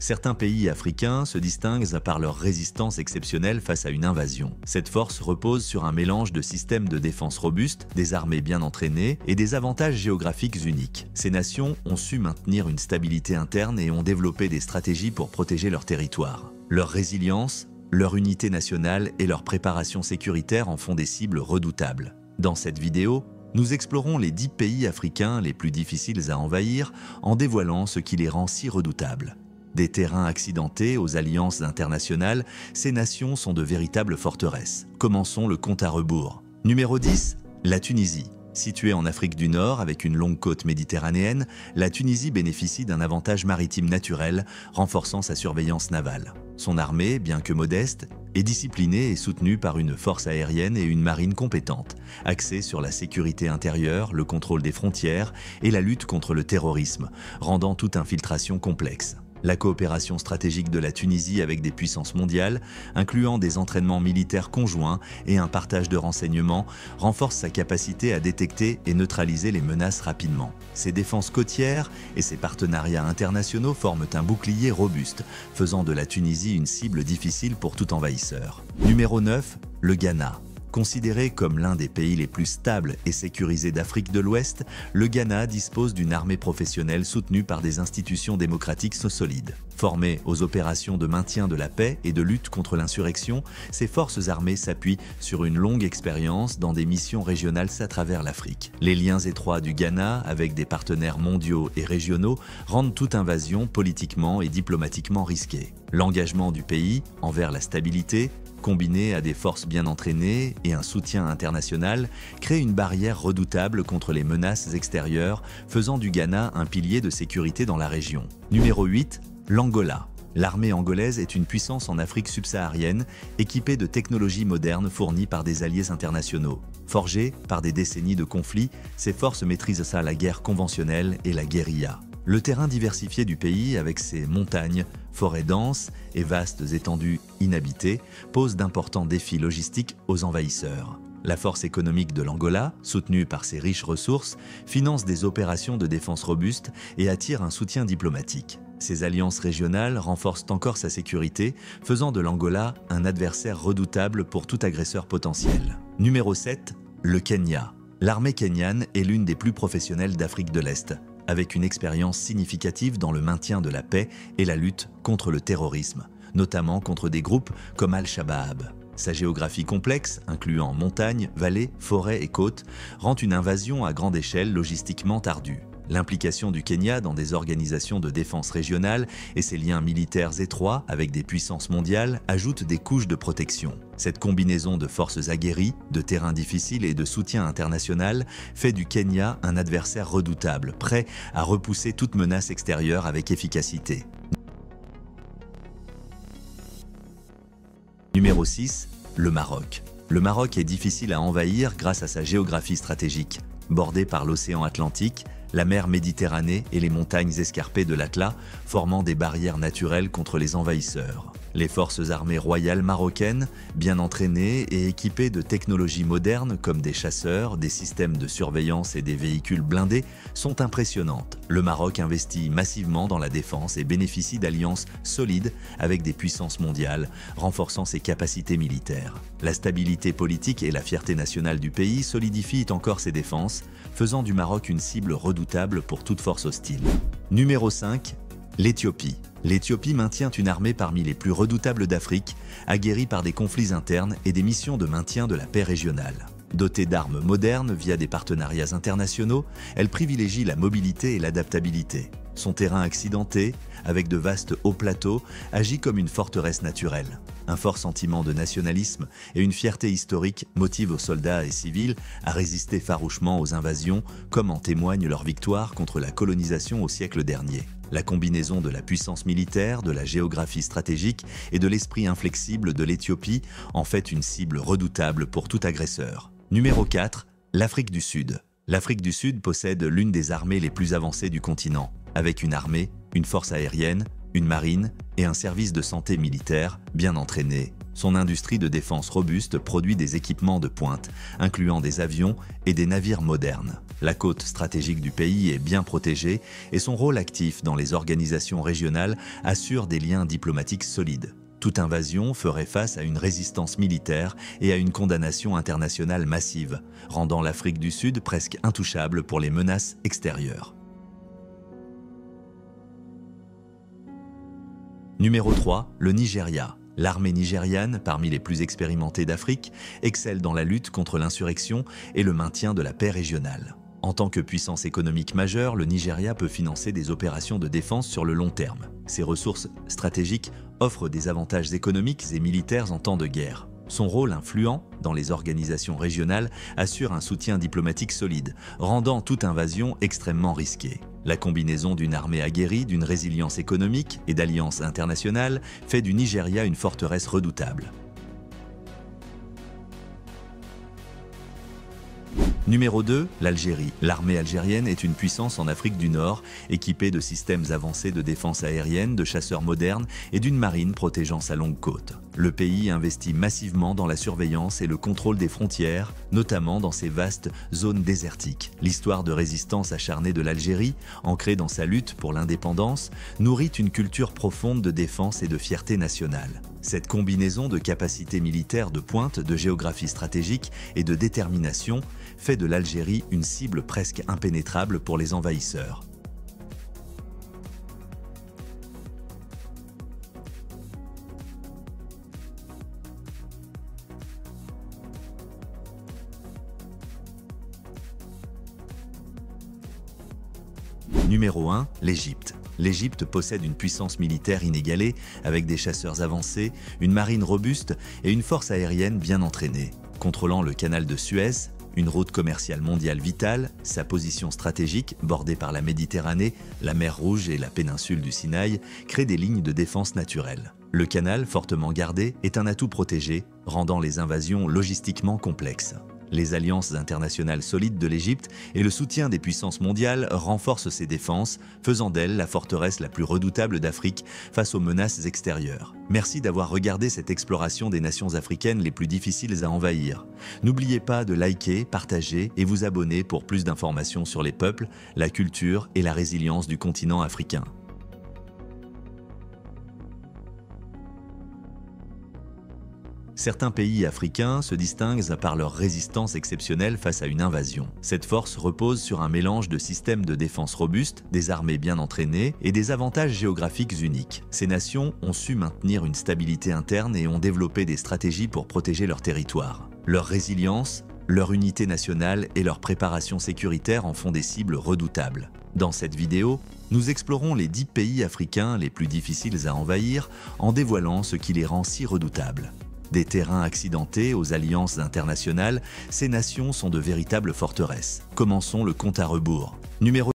Certains pays africains se distinguent par leur résistance exceptionnelle face à une invasion. Cette force repose sur un mélange de systèmes de défense robustes, des armées bien entraînées et des avantages géographiques uniques. Ces nations ont su maintenir une stabilité interne et ont développé des stratégies pour protéger leur territoire. Leur résilience, leur unité nationale et leur préparation sécuritaire en font des cibles redoutables. Dans cette vidéo, nous explorons les 10 pays africains les plus difficiles à envahir en dévoilant ce qui les rend si redoutables. Des terrains accidentés aux alliances internationales, ces nations sont de véritables forteresses. Commençons le compte à rebours. Numéro 10, la Tunisie. Située en Afrique du Nord avec une longue côte méditerranéenne, la Tunisie bénéficie d'un avantage maritime naturel, renforçant sa surveillance navale. Son armée, bien que modeste, est disciplinée et soutenue par une force aérienne et une marine compétente, axée sur la sécurité intérieure, le contrôle des frontières et la lutte contre le terrorisme, rendant toute infiltration complexe. La coopération stratégique de la Tunisie avec des puissances mondiales, incluant des entraînements militaires conjoints et un partage de renseignements, renforce sa capacité à détecter et neutraliser les menaces rapidement. Ses défenses côtières et ses partenariats internationaux forment un bouclier robuste, faisant de la Tunisie une cible difficile pour tout envahisseur. Numéro 9, le Ghana. Considéré comme l'un des pays les plus stables et sécurisés d'Afrique de l'Ouest, le Ghana dispose d'une armée professionnelle soutenue par des institutions démocratiques solides. Formées aux opérations de maintien de la paix et de lutte contre l'insurrection, ces forces armées s'appuient sur une longue expérience dans des missions régionales à travers l'Afrique. Les liens étroits du Ghana avec des partenaires mondiaux et régionaux rendent toute invasion politiquement et diplomatiquement risquée. L'engagement du pays envers la stabilité, combiné à des forces bien entraînées et un soutien international, crée une barrière redoutable contre les menaces extérieures, faisant du Ghana un pilier de sécurité dans la région. Numéro 8, l'Angola. L'armée angolaise est une puissance en Afrique subsaharienne, équipée de technologies modernes fournies par des alliés internationaux. Forgées par des décennies de conflits, ces forces maîtrisent la guerre conventionnelle et la guérilla. Le terrain diversifié du pays, avec ses montagnes, forêts denses et vastes étendues inhabitées, pose d'importants défis logistiques aux envahisseurs. La force économique de l'Angola, soutenue par ses riches ressources, finance des opérations de défense robustes et attire un soutien diplomatique. Ces alliances régionales renforcent encore sa sécurité, faisant de l'Angola un adversaire redoutable pour tout agresseur potentiel. Numéro 7, le Kenya. L'armée kenyane est l'une des plus professionnelles d'Afrique de l'Est, avec une expérience significative dans le maintien de la paix et la lutte contre le terrorisme, notamment contre des groupes comme Al-Shabaab. Sa géographie complexe, incluant montagnes, vallées, forêts et côtes, rend une invasion à grande échelle logistiquement ardue. L'implication du Kenya dans des organisations de défense régionales et ses liens militaires étroits avec des puissances mondiales ajoutent des couches de protection. Cette combinaison de forces aguerries, de terrains difficiles et de soutien international fait du Kenya un adversaire redoutable, prêt à repousser toute menace extérieure avec efficacité. Numéro 6, le Maroc. Le Maroc est difficile à envahir grâce à sa géographie stratégique. Bordé par l'océan Atlantique, la mer Méditerranée et les montagnes escarpées de l'Atlas, formant des barrières naturelles contre les envahisseurs. Les forces armées royales marocaines, bien entraînées et équipées de technologies modernes comme des chasseurs, des systèmes de surveillance et des véhicules blindés, sont impressionnantes. Le Maroc investit massivement dans la défense et bénéficie d'alliances solides avec des puissances mondiales, renforçant ses capacités militaires. La stabilité politique et la fierté nationale du pays solidifient encore ses défenses, faisant du Maroc une cible redoutable pour toute force hostile. Numéro 5, l'Éthiopie. L'Éthiopie maintient une armée parmi les plus redoutables d'Afrique, aguerrie par des conflits internes et des missions de maintien de la paix régionale. Dotée d'armes modernes via des partenariats internationaux, elle privilégie la mobilité et l'adaptabilité. Son terrain accidenté, avec de vastes hauts plateaux, agit comme une forteresse naturelle. Un fort sentiment de nationalisme et une fierté historique motivent aux soldats et civils à résister farouchement aux invasions, comme en témoigne leur victoire contre la colonisation au siècle dernier. La combinaison de la puissance militaire, de la géographie stratégique et de l'esprit inflexible de l'Éthiopie en fait une cible redoutable pour tout agresseur. Numéro 4, l'Afrique du Sud. L'Afrique du Sud possède l'une des armées les plus avancées du continent, avec une armée, une force aérienne, une marine et un service de santé militaire bien entraîné Son industrie de défense robuste produit des équipements de pointe, incluant des avions et des navires modernes. La côte stratégique du pays est bien protégée et son rôle actif dans les organisations régionales assure des liens diplomatiques solides. Toute invasion ferait face à une résistance militaire et à une condamnation internationale massive, rendant l'Afrique du Sud presque intouchable pour les menaces extérieures. Numéro 3, le Nigeria. L'armée nigériane, parmi les plus expérimentées d'Afrique, excelle dans la lutte contre l'insurrection et le maintien de la paix régionale. En tant que puissance économique majeure, le Nigeria peut financer des opérations de défense sur le long terme. Ses ressources stratégiques offrent des avantages économiques et militaires en temps de guerre. Son rôle influent dans les organisations régionales assure un soutien diplomatique solide, rendant toute invasion extrêmement risquée. La combinaison d'une armée aguerrie, d'une résilience économique et d'alliances internationales fait du Nigeria une forteresse redoutable. Numéro 2, l'Algérie. L'armée algérienne est une puissance en Afrique du Nord, équipée de systèmes avancés de défense aérienne, de chasseurs modernes et d'une marine protégeant sa longue côte. Le pays investit massivement dans la surveillance et le contrôle des frontières, notamment dans ces vastes zones désertiques. L'histoire de résistance acharnée de l'Algérie, ancrée dans sa lutte pour l'indépendance, nourrit une culture profonde de défense et de fierté nationale. Cette combinaison de capacités militaires de pointe, de géographie stratégique et de détermination fait de l'Algérie une cible presque impénétrable pour les envahisseurs. Numéro 1, l'Égypte. L'Égypte possède une puissance militaire inégalée, avec des chasseurs avancés, une marine robuste et une force aérienne bien entraînée. Contrôlant le canal de Suez, une route commerciale mondiale vitale, sa position stratégique, bordée par la Méditerranée, la mer Rouge et la péninsule du Sinaï, crée des lignes de défense naturelles. Le canal, fortement gardé, est un atout protégé, rendant les invasions logistiquement complexes. Les alliances internationales solides de l'Égypte et le soutien des puissances mondiales renforcent ses défenses, faisant d'elle la forteresse la plus redoutable d'Afrique face aux menaces extérieures. Merci d'avoir regardé cette exploration des nations africaines les plus difficiles à envahir. N'oubliez pas de liker, partager et vous abonner pour plus d'informations sur les peuples, la culture et la résilience du continent africain. Certains pays africains se distinguent par leur résistance exceptionnelle face à une invasion. Cette force repose sur un mélange de systèmes de défense robustes, des armées bien entraînées et des avantages géographiques uniques. Ces nations ont su maintenir une stabilité interne et ont développé des stratégies pour protéger leur territoire. Leur résilience, leur unité nationale et leur préparation sécuritaire en font des cibles redoutables. Dans cette vidéo, nous explorons les 10 pays africains les plus difficiles à envahir en dévoilant ce qui les rend si redoutables. Des terrains accidentés aux alliances internationales, ces nations sont de véritables forteresses. Commençons le compte à rebours. Numéro